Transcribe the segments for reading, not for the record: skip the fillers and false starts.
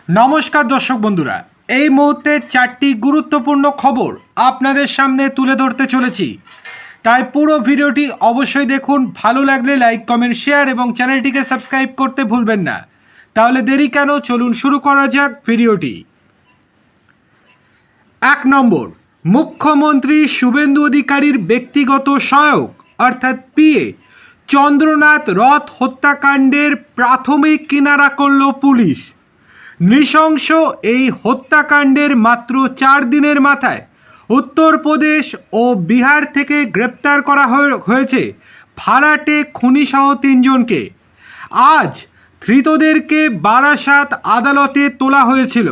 নমস্কার দর্শক বন্ধুরা, এই মুহূর্তে চারটি গুরুত্বপূর্ণ খবর আপনাদের সামনে তুলে ধরতে চলেছি। তাই পুরো ভিডিওটি অবশ্যই দেখুন। ভালো লাগলে লাইক, কমেন্ট, শেয়ার এবং চ্যানেলটিকে সাবস্ক্রাইব করতে ভুলবেন না। তাহলে দেরি কেন, চলুন শুরু করা যাক ভিডিওটি। 1 নম্বর, মুখ্যমন্ত্রী শুভেন্দু অধিকারীর ব্যক্তিগত সহায়ক অর্থাৎ পিএ চন্দ্রনাথ রথ হত্যাকাণ্ডের প্রাথমিক কিনারা করল পুলিশ। নৃশংস এই হত্যাকাণ্ডের মাত্র 4 দিনের মাথায় উত্তরপ্রদেশ ও বিহার থেকে গ্রেপ্তার করা হয়েছে ভাড়াটে খুনিসহ 3 জনকে। আজ ধৃতদেরকে বারাসাত আদালতে তোলা হয়েছিল।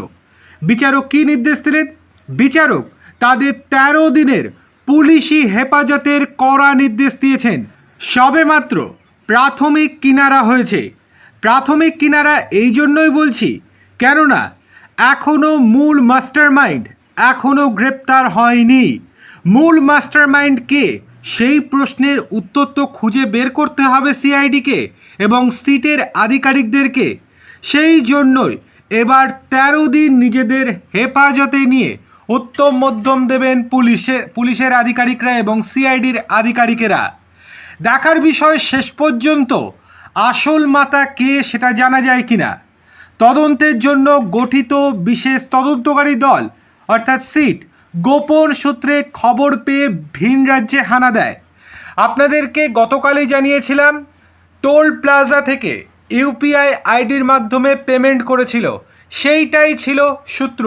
বিচারক কী নির্দেশ দিলেন? বিচারক তাদের 13 দিনের পুলিশি হেফাজতের কড়া নির্দেশ দিয়েছেন। সবেমাত্র প্রাথমিক কিনারা হয়েছে। প্রাথমিক কিনারা এই জন্যই বলছি, কেননা এখনও মূল মাস্টারমাইন্ড এখনও গ্রেপ্তার হয়নি। মূল মাস্টারমাইন্ড কে, সেই প্রশ্নের উত্তর তো খুঁজে বের করতে হবে সিআইডিকে এবং সিটের আধিকারিকদেরকে। সেই জন্যই এবার 13 দিন নিজেদের হেফাজতে নিয়ে উত্তম মধ্যম দেবেন পুলিশের আধিকারিকরা এবং সিআইডির আধিকারিকেরা। দেখার বিষয় শেষ পর্যন্ত আসল মাতা কে সেটা জানা যায় কিনা। তদন্তের জন্য গঠিত বিশেষ তদন্তকারী দল অর্থাৎ সিট গোপন সূত্রে খবর পেয়ে ভিন রাজ্যে হানা দেয়। আপনাদেরকে গতকালই জানিয়েছিলাম, টোল প্লাজা থেকে ইউপিআই আইডির মাধ্যমে পেমেন্ট করেছিল, সেইটাই ছিল সূত্র।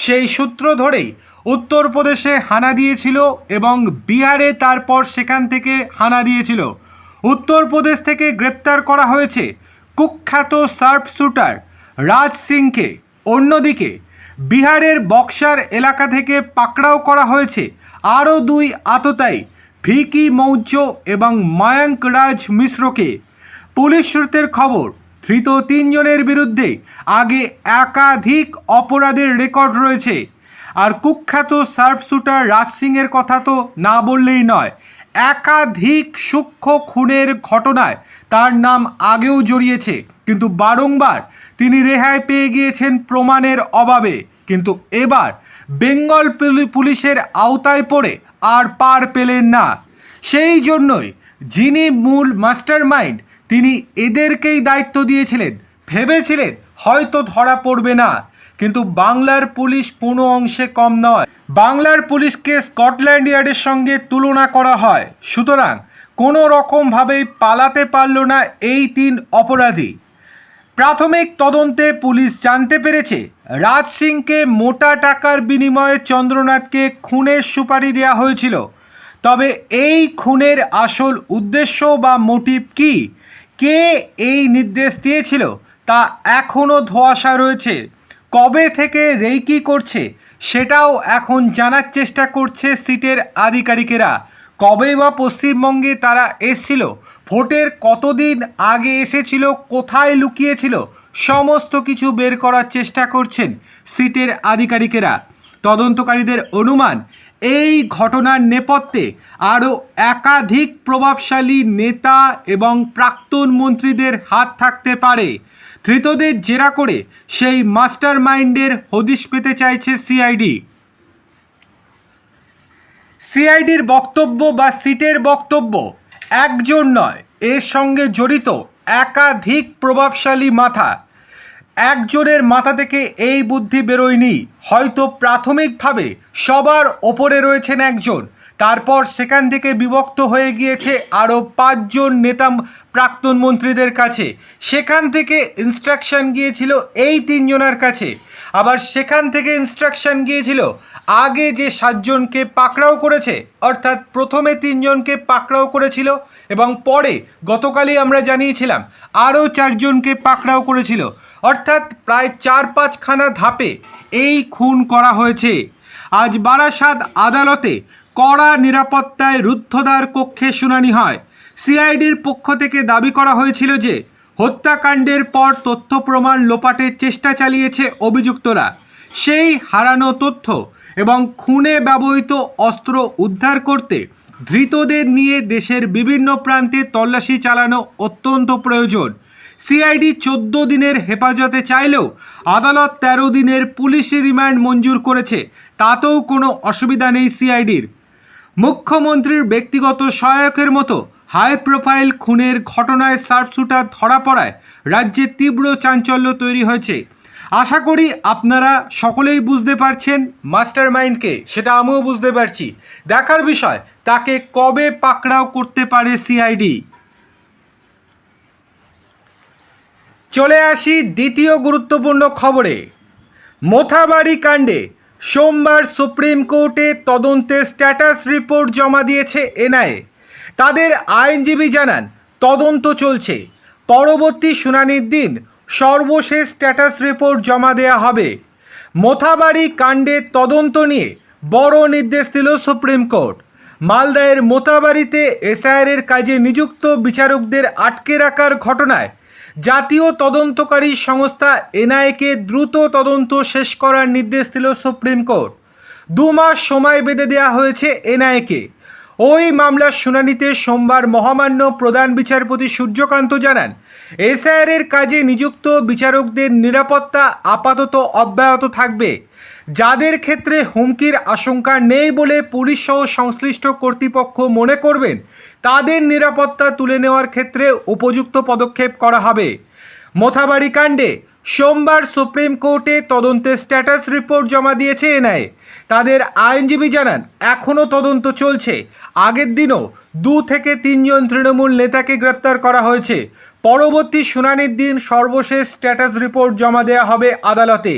সেই সূত্র ধরেই উত্তরপ্রদেশে হানা দিয়েছিল এবং বিহারে তারপর সেখান থেকে হানা দিয়েছিল। উত্তরপ্রদেশ থেকে গ্রেপ্তার করা হয়েছে কুখ্যাত সার্প শুটার রাজ সিংকে। অন্যদিকে বিহারের বক্সার এলাকা থেকে পাকড়াও করা হয়েছে আরও 2 আততায়ী, ভিকি মৌর্য এবং ময়ঙ্ক রাজ মিশ্রকে। পুলিশ সূত্রের খবর, ধৃত 3 জনের বিরুদ্ধে আগে একাধিক অপরাধের রেকর্ড রয়েছে। আর কুখ্যাত সার্প শুটার রাজ সিংয়ের কথা তো না বললেই নয়। একাধিক সূক্ষ্ম খুনের ঘটনায় তার নাম আগেও জড়িয়েছে, কিন্তু বারংবার তিনি রেহাই পেয়ে গিয়েছেন প্রমাণের অভাবে। কিন্তু এবার বেঙ্গল পুলিশের আওতায় পড়ে আর পার পেলেন না। সেই জন্যই যিনি মূল মাস্টারমাইন্ড তিনি এদেরকেই দায়িত্ব দিয়েছিলেন। ভেবেছিলেন হয়তো ধরা পড়বে না, কিন্তু বাংলার পুলিশ কোনো অংশে কম নয়। বাংলার পুলিশকে স্কটল্যান্ড ইয়ার্ডের সঙ্গে তুলনা করা হয়। সুতরাং কোনো রকমভাবেই পালাতে পারল না এই 3 অপরাধী। প্রাথমিক তদন্তে পুলিশ জানতে পেরেছে রাজ সিংকে মোটা টাকার বিনিময়ে চন্দ্রনাথকে খুনের সুপারি দেওয়া হয়েছিল। তবে এই খুনের আসল উদ্দেশ্য বা মোটিভ কী, কে এই নির্দেশ দিয়েছিল তা এখনও ধোঁয়াশা রয়েছে। কবে থেকে রেকি করছে সেটাও এখন জানার চেষ্টা করছে সিটের আধিকারিকেরা। কবেই বা পশ্চিমবঙ্গে তারা এসেছিল, ভোটের কতদিন আগে এসেছিল, কোথায় লুকিয়েছিল, সমস্ত কিছু বের করার চেষ্টা করছেন সিটের আধিকারিকেরা। তদন্তকারীদের অনুমান, এই ঘটনার নেপথ্যে আরও একাধিক প্রভাবশালী নেতা এবং প্রাক্তন মন্ত্রীদের হাত থাকতে পারে। ধৃতদের জেরা করে সেই মাস্টার মাইন্ডের হদিশ পেতে চাইছে সিআইডি। সিআইডির বক্তব্য বা সিটের বক্তব্য, একজন নয়, এর সঙ্গে জড়িত একাধিক প্রভাবশালী মাথা। একজনের মাথা থেকে এই বুদ্ধি বেরোয়নি। হয়তো প্রাথমিকভাবে সবার ওপরে রয়েছেন একজন, তারপর সেখান থেকে বিভক্ত হয়ে গিয়েছে আরও 5 জন নেতা প্রাক্তন মন্ত্রীদের কাছে। সেখান থেকে ইনস্ট্রাকশন গিয়েছিল এই 3 জনের কাছে। আবার সেখান থেকে ইনস্ট্রাকশন গিয়েছিল আগে যে 7 জনকে পাকড়াও করেছে, অর্থাৎ প্রথমে 3 জনকে পাকড়াও করেছিল এবং পরে গতকালই আমরা জানিয়েছিলাম আরও 4 জনকে পাকড়াও করেছিল। অর্থাৎ প্রায় 4-5 খানা ধাপে এই খুন করা হয়েছে। আজ বারাসাত আদালতে কড়া নিরাপত্তায় রুদ্ধদ্বার কক্ষে শুনানি হয়। সিআইডির পক্ষ থেকে দাবি করা হয়েছিল যে হত্যাকাণ্ডের পর তথ্য প্রমাণ লোপাটের চেষ্টা চালিয়েছে অভিযুক্তরা। সেই হারানো তথ্য এবং খুনে ব্যবহৃত অস্ত্র উদ্ধার করতে ধৃতদের নিয়ে দেশের বিভিন্ন প্রান্তে তল্লাশি চালানো অত্যন্ত প্রয়োজন। সিআইডি 14 দিনের হেফাজতে চাইলেও আদালত 13 দিনের পুলিশি রিমান্ড মঞ্জুর করেছে, তাতেও কোনো অসুবিধা নেই সিআইডির। মুখ্যমন্ত্রীর ব্যক্তিগত সহায়কের মতো হাই প্রোফাইল খুনের ঘটনায় শার্পশুটার ধরা পড়ায় রাজ্যে তীব্র চাঞ্চল্য তৈরি হয়েছে। আশা করি আপনারা সকলেই বুঝতে পারছেন মাস্টার মাইন্ডকে, সেটা আমিও বুঝতে পারছি। দেখার বিষয় তাকে কবে পাকড়াও করতে পারে সিআইডি। চলে আসি দ্বিতীয় গুরুত্বপূর্ণ খবরে। মোথাবাড়ি কাণ্ডে সোমবার সুপ্রিম কোর্টে তদন্তের স্ট্যাটাস রিপোর্ট জমা দিয়েছে এনআইএ। তাদের আইনজীবী জানান তদন্ত চলছে, পরবর্তী শুনানির দিন সর্বশেষ স্ট্যাটাস রিপোর্ট জমা দেওয়া হবে। মোথাবাড়ি কাণ্ডের তদন্ত নিয়ে বড় নির্দেশ দিল সুপ্রিম কোর্ট। মালদায়ের মোথাবাড়িতে এসআইআরের কাজে নিযুক্ত বিচারকদের আটকে রাখার ঘটনায় জাতীয় তদন্তকারী সংস্থা এনআইএকে দ্রুত তদন্ত শেষ করার নির্দেশ দিল সুপ্রিম কোর্ট। 2 মাস সময় বেঁধে দেওয়া হয়েছে এনআইএকে। ওই মামলার শুনানিতে সোমবার মহামান্য প্রধান বিচারপতি সূর্যকান্ত জানান এসআইআরের কাজে নিযুক্ত বিচারকদের নিরাপত্তা আপাতত অব্যাহত থাকবে। যাদের ক্ষেত্রে হুমকির আশঙ্কা নেই বলে পুলিশ সহ সংশ্লিষ্ট কর্তৃপক্ষ মনে করবেন, তাদের নিরাপত্তা তুলে নেওয়ার ক্ষেত্রে উপযুক্ত পদক্ষেপ করা হবে। মোথাবাড়ি কাণ্ডে সোমবার সুপ্রিম কোর্টে তদন্তের স্ট্যাটাস রিপোর্ট জমা দিয়েছে এনআইএ। তাদের আইনজীবী জানান এখনও তদন্ত চলছে। আগের দিনও 2 থেকে 3 জন তৃণমূল নেতাকে গ্রেপ্তার করা হয়েছে। পরবর্তী শুনানির দিন সর্বশেষ স্ট্যাটাস রিপোর্ট জমা দেওয়া হবে আদালতে।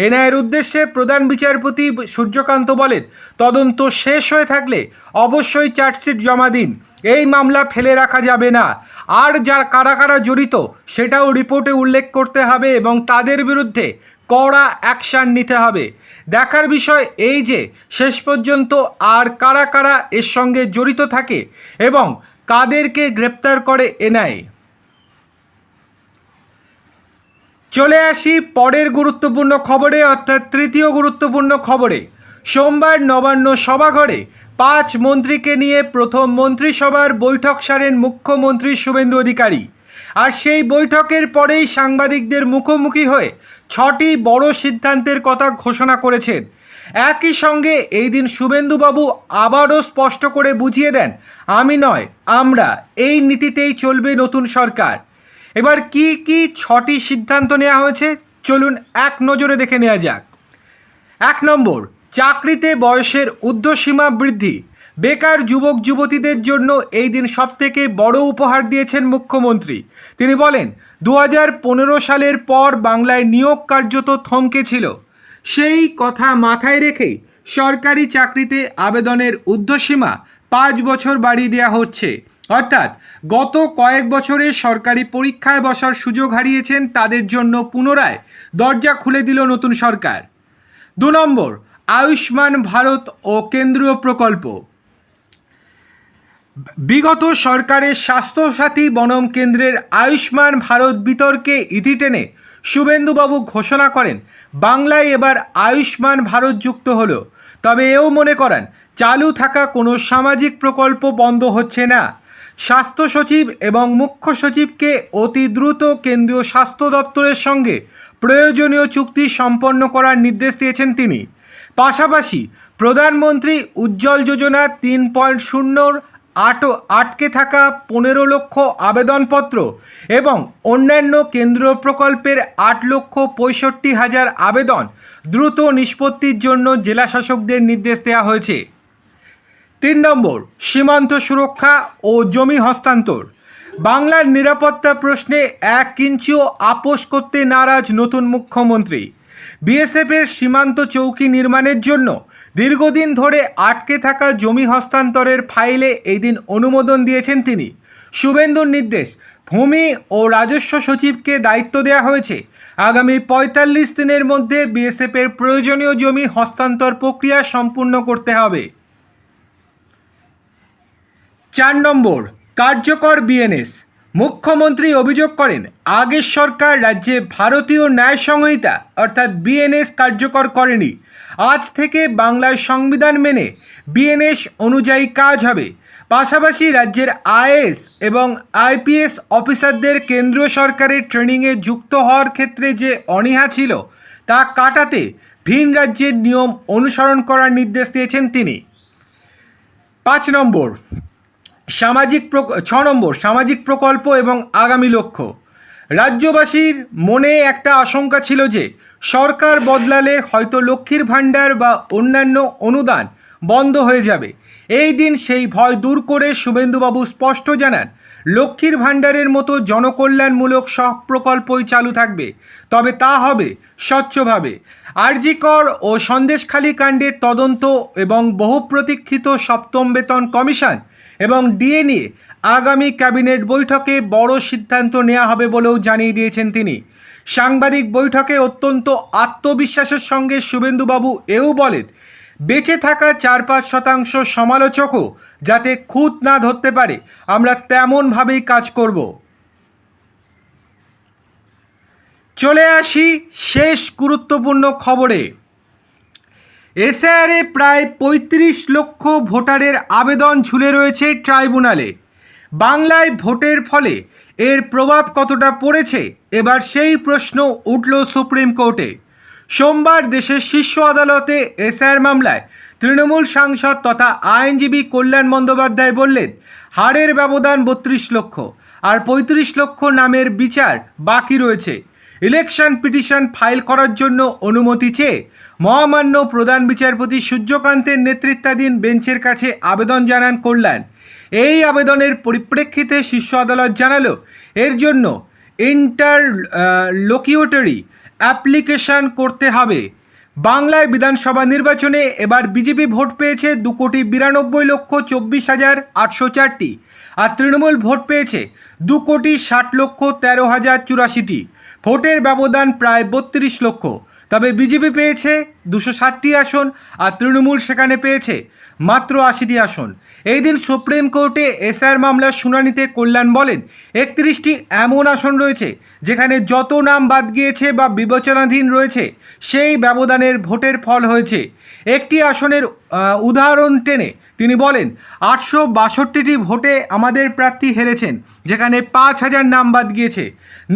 এনআইএর উদ্দেশ্যে প্রধান বিচারপতি সূর্যকান্ত বলেন, তদন্ত শেষ হয়ে থাকলে অবশ্যই চার্জশিট জমা দিন। এই মামলা ফেলে রাখা যাবে না। আর যার কারা কারা জড়িত সেটাও রিপোর্টে উল্লেখ করতে হবে এবং তাদের বিরুদ্ধে কড়া অ্যাকশান নিতে হবে। দেখার বিষয় এই যে শেষ পর্যন্ত আর কারা কারা এর সঙ্গে জড়িত থাকে এবং কাদেরকে গ্রেপ্তার করে এনআইএ। চলে আসি পরের গুরুত্বপূর্ণ খবরে, অর্থাৎ তৃতীয় গুরুত্বপূর্ণ খবরে। সোমবার নবান্ন সভাঘরে 5 মন্ত্রীকে নিয়ে প্রথম মন্ত্রিসভার বৈঠক সারেন মুখ্যমন্ত্রী শুভেন্দু অধিকারী। আর সেই বৈঠকের পরেই সাংবাদিকদের মুখোমুখি হয়ে 6টি বড় সিদ্ধান্তের কথা ঘোষণা করেছেন। একই সঙ্গে এই দিন শুভেন্দুবাবু আবারও স্পষ্ট করে বুঝিয়ে দেন, আমি নয় আমরা, এই নীতিতেই চলবে নতুন সরকার। এবার কি কি 6টি সিদ্ধান্ত নেওয়া হয়েছে চলুন এক নজরে দেখে নেওয়া যাক। 1 নম্বর, চাকরিতে বয়সের ঊর্ধ্বসীমা বৃদ্ধি। বেকার যুবক যুবতীদের জন্য এই দিন সবথেকে বড় উপহার দিয়েছেন মুখ্যমন্ত্রী। তিনি বলেন 2015 সালের পর বাংলায় নিয়োগ কার্যত থমকে ছিল। সেই কথা মাথায় রেখেই সরকারি চাকরিতে আবেদনের ঊর্ধ্বসীমা 5 বছর বাড়িয়ে দেওয়া হচ্ছে। অর্থাৎ গত কয়েক বছরে সরকারি পরীক্ষায় বসার সুযোগ হারিয়েছেন তাদের জন্য পুনরায় দরজা খুলে দিল নতুন সরকার। 2 নম্বর, আয়ুষ্মান ভারত ও কেন্দ্রীয় প্রকল্প। বিগত সরকারের স্বাস্থ্যসাথী বনাম কেন্দ্রের আয়ুষ্মান ভারত বিতর্কে ইতি টেনে শুভেন্দুবাবু ঘোষণা করেন বাংলায় এবার আয়ুষ্মান ভারত যুক্ত হলো। তবে এও মনে করান চালু থাকা কোনো সামাজিক প্রকল্প বন্ধ হচ্ছে না। স্বাস্থ্য সচিব এবং মুখ্য সচিবকে অতি দ্রুত কেন্দ্রীয় স্বাস্থ্য দপ্তরের সঙ্গে প্রয়োজনীয় চুক্তি সম্পন্ন করার নির্দেশ দিয়েছেন তিনি। পাশাপাশি প্রধানমন্ত্রী উজ্জ্বল যোজনা 3.0 আটকে থাকা 15 লক্ষ আবেদনপত্র এবং অন্যান্য কেন্দ্রীয় প্রকল্পের 8,65,000 আবেদন দ্রুত নিষ্পত্তির জন্য জেলা শাসকদের নির্দেশ দেওয়া হয়েছে। 3 নম্বর, সীমান্ত সুরক্ষা ও জমি হস্তান্তর। বাংলার নিরাপত্তা প্রশ্নে 1 ইঞ্চিও আপোষ করতে নারাজ নতুন মুখ্যমন্ত্রী। বিএসএফের সীমান্ত চৌকি নির্মাণের জন্য দীর্ঘদিন ধরে আটকে থাকা জমি হস্তান্তরের ফাইলে এই দিন অনুমোদন দিয়েছেন তিনি। শুভেন্দুর নির্দেশ, ভূমি ও রাজস্ব সচিবকে দায়িত্ব দেওয়া হয়েছে আগামী 45 দিনের মধ্যে বিএসএফের প্রয়োজনীয় জমি হস্তান্তর প্রক্রিয়া সম্পূর্ণ করতে হবে। 4 নম্বর, কার্যকর বিএনএস। মুখ্যমন্ত্রী অভিযোগ করেন আগের সরকার রাজ্যে ভারতীয় ন্যায় সংহিতা অর্থাৎ বিএনএস কার্যকর করেনি। আজ থেকে বাংলায় সংবিধান মেনে বিএনএস অনুযায়ী কাজ হবে। পাশাপাশি রাজ্যের আইএএস এবং আইপিএস অফিসারদের কেন্দ্রীয় সরকারের ট্রেনিংয়ে যুক্ত হওয়ার ক্ষেত্রে যে অনীহা ছিল তা কাটাতে ভিন রাজ্যের নিয়ম অনুসরণ করার নির্দেশ দিয়েছেন তিনি। 6 নম্বর সামাজিক প্রকল্প এবং আগামী লক্ষ্য। রাজ্যবাসীর মনে একটা আশঙ্কা ছিল যে সরকার বদলালে হয়তো লক্ষ্মীর ভাণ্ডার বা অন্যান্য অনুদান বন্ধ হয়ে যাবে। এই দিন সেই ভয় দূর করে শুভেন্দুবাবু স্পষ্ট জানান, লক্ষ্মীর ভাণ্ডারের মতো জনকল্যাণমূলক সব প্রকল্পই চালু থাকবে, তবে তা হবে স্বচ্ছভাবে। আরজি কর ও সন্দেশখালী কাণ্ডের তদন্ত এবং বহুপ্রতীক্ষিত সপ্তম বেতন কমিশন এবং ডিএ নিয়ে আগামী ক্যাবিনেট বৈঠকে বড় সিদ্ধান্ত নেওয়া হবে বলেও জানিয়ে দিয়েছেন তিনি। সাংবাদিক বৈঠকে অত্যন্ত আত্মবিশ্বাসের সঙ্গে শুভেন্দুবাবু এও বলেন, বেঁচে থাকা 4-5% সমালোচকও যাতে খুঁত না ধরতে পারে আমরা তেমনভাবেই কাজ করব। চলে আসি শেষ গুরুত্বপূর্ণ খবরে। এসআইআরে প্রায় 35 লক্ষ ভোটারের আবেদন ঝুলে রয়েছে ট্রাইব্যুনালে। বাংলায় ভোটের ফলে এর প্রভাব কতটা পড়েছে, এবার সেই প্রশ্ন উঠল সুপ্রিম কোর্টে। সোমবার দেশের শীর্ষ আদালতে এসআইআর মামলায় তৃণমূল সাংসদ তথা আইনজীবী কল্যাণ বন্দ্যোপাধ্যায় বললেন, হারের ব্যবধান 32 লক্ষ, আর 35 লক্ষ নামের বিচার বাকি রয়েছে। ইলেকশন পিটিশন ফাইল করার জন্য অনুমতি চেয়ে মহামান্য প্রধান বিচারপতি সূর্যকান্তের নেতৃত্বাধীন বেঞ্চের কাছে আবেদন জানান কল্যাণ। এই আবেদনের পরিপ্রেক্ষিতে শীর্ষ আদালত জানালো, এর জন্য ইন্টারলোকিউটরি অ্যাপ্লিকেশন করতে হবে। বাংলায় বিধানসভা নির্বাচনে এবার বিজেপি ভোট পেয়েছে 2,92,24,804টি, আর তৃণমূল ভোট পেয়েছে 2,60,13,084টি। ভোটের ব্যবধান প্রায় 32 লক্ষ। তবে বিজেপি পেয়েছে 260টি আসন, আর তৃণমূল সেখানে পেয়েছে মাত্র 80টি আসন। এই দিন সুপ্রিম কোর্টে এসআইআর মামলার শুনানিতে কল্যাণ বলেন, 31টি এমন আসন রয়েছে যেখানে যত নাম বাদ গিয়েছে বা বিবেচনাধীন রয়েছে সেই ব্যবধানের ভোটের ফল হয়েছে। একটি আসনের উদাহরণ টেনে তিনি বলেন, 862টি ভোটে আমাদের প্রার্থী হেরেছেন, যেখানে 5,000 নাম বাদ গিয়েছে।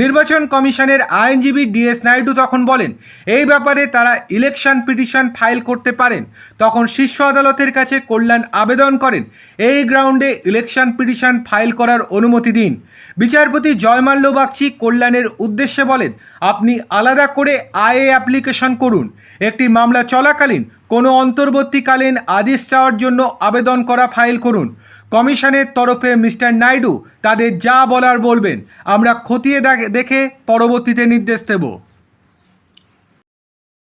নির্বাচন কমিশনের আইনজীবী ডিএস নাইডু তখন বলেন, এই ব্যাপারে তারা ইলেকশন পিটিশন ফাইল করতে পারেন। তখন শীর্ষ আদালতের কাছে কল্যাণ আবেদন করেন, এই গ্রাউন্ডে ইলেকশন পিটিশন ফাইল করার অনুমতি দিন। বিচারপতি জয়মাল্য বাগচি কল্যাণের উদ্দেশ্যে বলেন, আপনি আলাদা করে আইএ অ্যাপ্লিকেশন করুন। একটি মামলা চলাকালীন কোনো অন্তর্বর্তীকালীন আদেশ চাওয়ার জন্য আবেদন করা ফাইল করুন। কমিশনের তরফে মিস্টার নাইডু তাদের যা বলার বলবেন, আমরা খতিয়ে দেখে পরবর্তীতে নির্দেশ দেব।